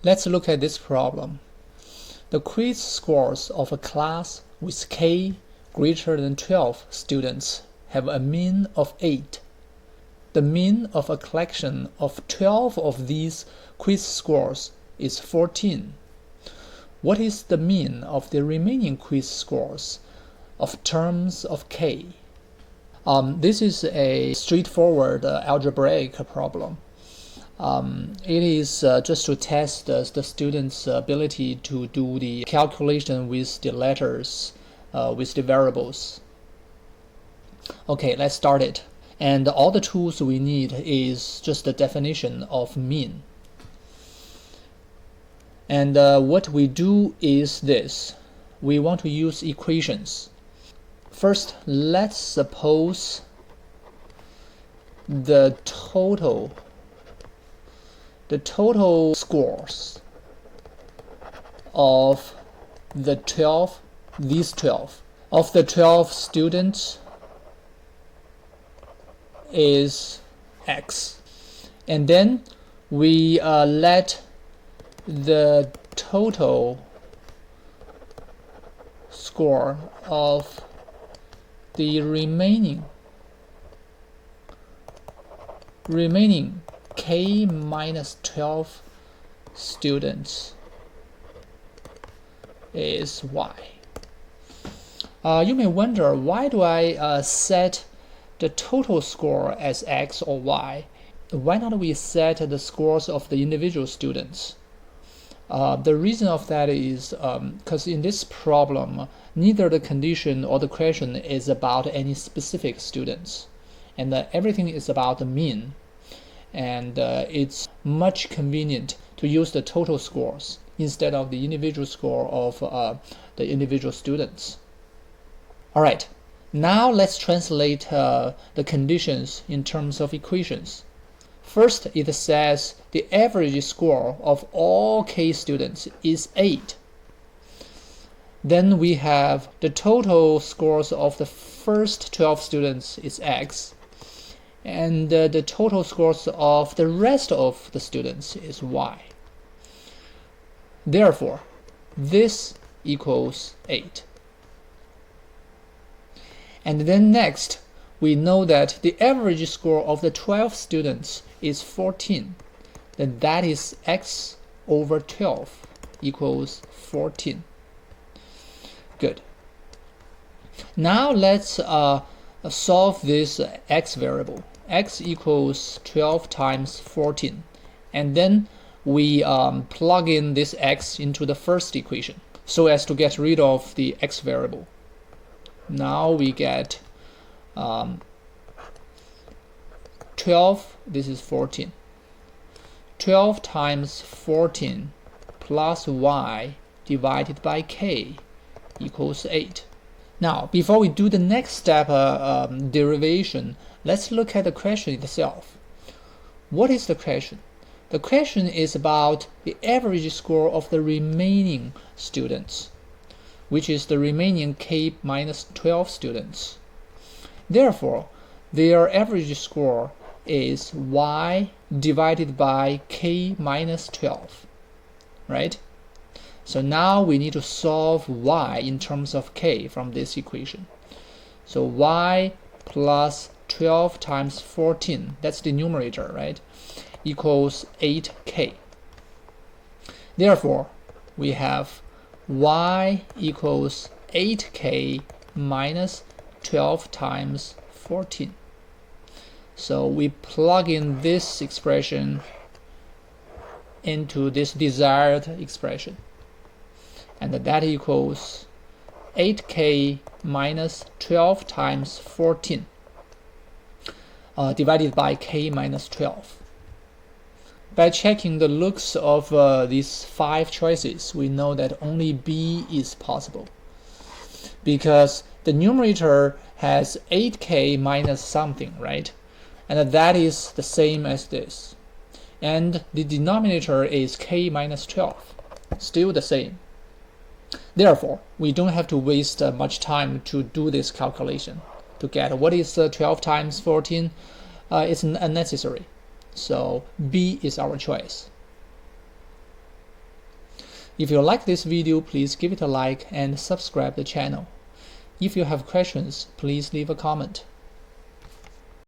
Let's look at this problem. The quiz scores of a class with k greater than 12 students have a mean of 8. The mean of a collection of 12 of these quiz scores is 14. What is the mean of the remaining quiz scores of terms of k? This is a straightforward algebraic problem. It is just to test the student's ability to do the calculation with the letters, with the variables. Okay, let's start it. And all the tools we need is just the definition of mean. And what we do is this. We want to use equations. First, let's suppose the total scores of the 12 students is x, and then we let the total score of the remaining k minus 12 students is y. You may wonder, why do I set the total score as x or y? Why not we set the scores of the individual students? The reason of that is because in this problem, neither the condition or the question is about any specific students, and everything is about the mean. And it's much convenient to use the total scores instead of the individual score of the individual students. Alright, now let's translate the conditions in terms of equations. First, it says the average score of all k students is 8. Then we have the total scores of the first 12 students is x, and the total scores of the rest of the students is y. Therefore, this equals 8. And then next, we know that the average score of the 12 students is 14. Then that is x over 12 equals 14. Good. Now let's solve this x variable. X equals 12 times 14. And then we plug in this x into the first equation so as to get rid of the x variable. Now we get 12, this is 14. 12 times 14 plus y divided by k equals 8. Now, before we do the next step derivation, let's look at the question itself. What is the question? The question is about the average score of the remaining students, which is the remaining k minus 12 students. Therefore, their average score is y divided by k minus 12, right? So now we need to solve y in terms of k from this equation. So y plus 12 times 14, that's the numerator, right, equals 8k. Therefore, we have y equals 8k minus 12 times 14. So we plug in this expression into this desired expression, and that equals 8k minus 12 times 14 divided by k minus 12. By checking the looks of these 5 choices, we know that only B is possible, because the numerator has 8k minus something, right? And that is the same as this. And the denominator is k minus 12, still the same. Therefore, we don't have to waste much time to do this calculation to get what is 12 times 14. It's unnecessary. So B is our choice. If you like this video, please give it a like and subscribe the channel. If you have questions, please leave a comment.